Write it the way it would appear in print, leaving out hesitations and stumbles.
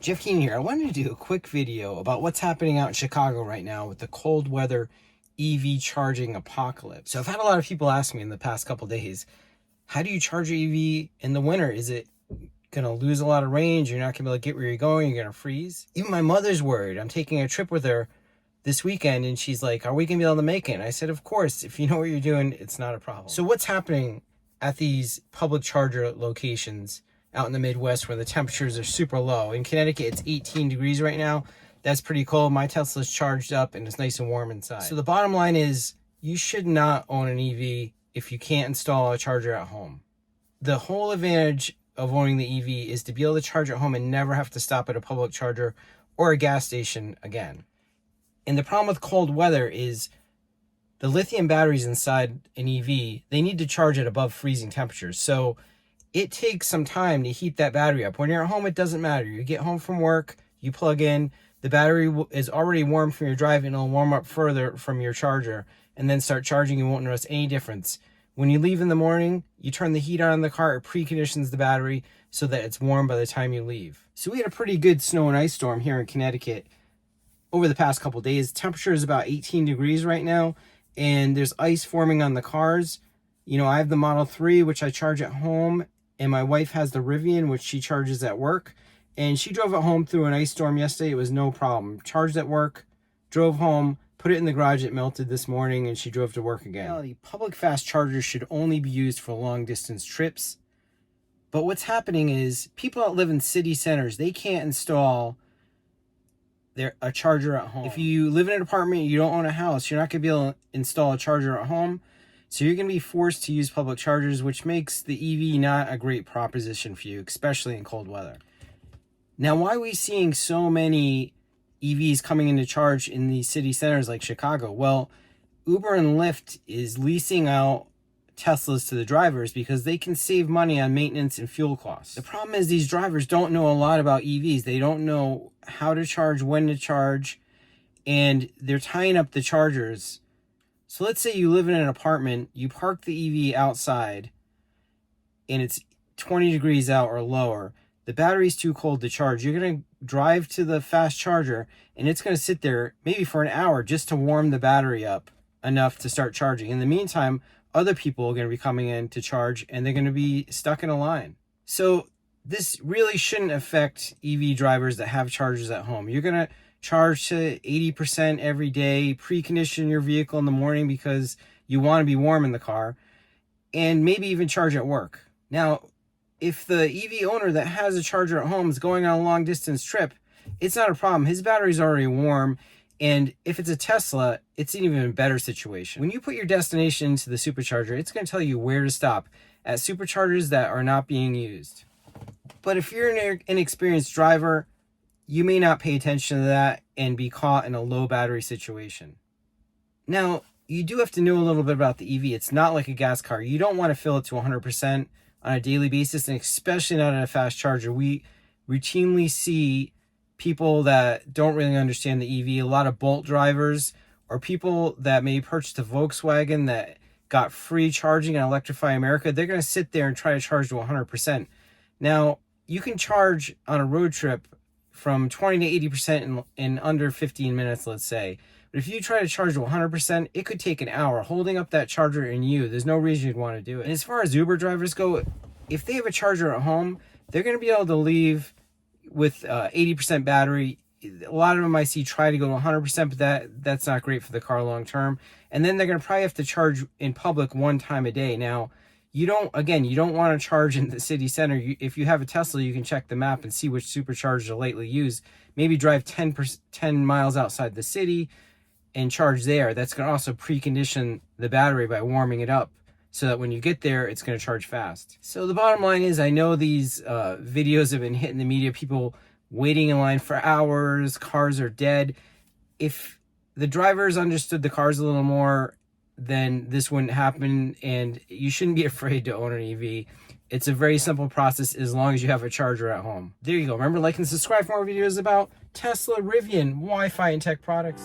Jeff Keen here. I wanted to do a quick video about what's happening out in Chicago right now with the cold weather EV charging apocalypse. So I've had a lot of people ask me in the past couple days, how do you charge your EV in the winter? Is it going to lose a lot of range? You're not going to be able to get where you're going. You're going to freeze. Even my mother's worried. I'm taking a trip with her this weekend and she's like, are we going to be able to make it? And I said, of course, if you know what you're doing, it's not a problem. So what's happening at these public charger locations out in the Midwest where the temperatures are super low? In Connecticut, it's 18 degrees right now. That's pretty cold. My Tesla's charged up and it's nice and warm inside. So the bottom line is you should not own an EV if you can't install a charger at home. The whole advantage of owning the EV is to be able to charge at home and never have to stop at a public charger or a gas station again. And the problem with cold weather is the lithium batteries inside an EV, they need to charge at above freezing temperatures. So it takes some time to heat that battery up. When you're at home, it doesn't matter. You get home from work, you plug in, the battery is already warm from your drive and it'll warm up further from your charger and then start charging. You won't notice any difference. When you leave in the morning, you turn the heat on in the car, it preconditions the battery so that it's warm by the time you leave. So we had a pretty good snow and ice storm here in Connecticut over the past couple days. Temperature is about 18 degrees right now and there's ice forming on the cars. You know, I have the Model 3, which I charge at home, and my wife has the Rivian, which she charges at work. And she drove it home through an ice storm yesterday. It was no problem. Charged at work, drove home, put it in the garage. It melted this morning, and she drove to work again. In reality, public fast chargers should only be used for long distance trips. But what's happening is people that live in city centers, they can't install a charger at home. If you live in an apartment, you don't own a house, you're not going to be able to install a charger at home. So you're going to be forced to use public chargers, which makes the EV not a great proposition for you, especially in cold weather. Now, why are we seeing so many EVs coming into charge in these city centers like Chicago? Well, Uber and Lyft is leasing out Teslas to the drivers because they can save money on maintenance and fuel costs. The problem is these drivers don't know a lot about EVs. They don't know how to charge, when to charge, and they're tying up the chargers. So let's say you live in an apartment, you park the EV outside, and it's 20 degrees out or lower. The battery's too cold to charge. You're going to drive to the fast charger, and it's going to sit there maybe for an hour just to warm the battery up enough to start charging. In the meantime, other people are going to be coming in to charge, and they're going to be stuck in a line. So this really shouldn't affect EV drivers that have chargers at home. You're going to charge to 80% every day, precondition your vehicle in the morning because you want to be warm in the car, and maybe even charge at work. Now, if the EV owner that has a charger at home is going on a long distance trip, it's not a problem. His battery's already warm. And if it's a Tesla, it's an even better situation. When you put your destination into the supercharger, it's going to tell you where to stop at superchargers that are not being used. But if you're an inexperienced driver, you may not pay attention to that and be caught in a low battery situation. Now, you do have to know a little bit about the EV. It's not like a gas car. You don't want to fill it to 100% on a daily basis, and especially not at a fast charger. We routinely see people that don't really understand the EV, a lot of Bolt drivers, or people that may purchase a Volkswagen that got free charging on Electrify America. They're going to sit there and try to charge to 100%. Now, you can charge on a road trip from 20 to 80% in under 15 minutes, let's say. But if you try to charge to 100%, it could take an hour. Holding up that charger in you, there's no reason you'd want to do it. And as far as Uber drivers go, if they have a charger at home, they're going to be able to leave with 80% battery. A lot of them I see try to go to 100%, but that's not great for the car long term. And then they're going to probably have to charge in public one time a day. Now, you don't want to charge in the city center. If you have a Tesla, you can check the map and see which superchargers are lightly used. Maybe drive 10 miles outside the city and charge there. That's going to also precondition the battery by warming it up so that when you get there, it's going to charge fast. So the bottom line is, I know these videos have been hitting the media, people waiting in line for hours, cars are dead. If the drivers understood the cars a little more, then this wouldn't happen, and you shouldn't be afraid to own an EV. It's a very simple process as long as you have a charger at home. There you go. Remember, like and subscribe for more videos about Tesla, Rivian, Wi-Fi, and tech products.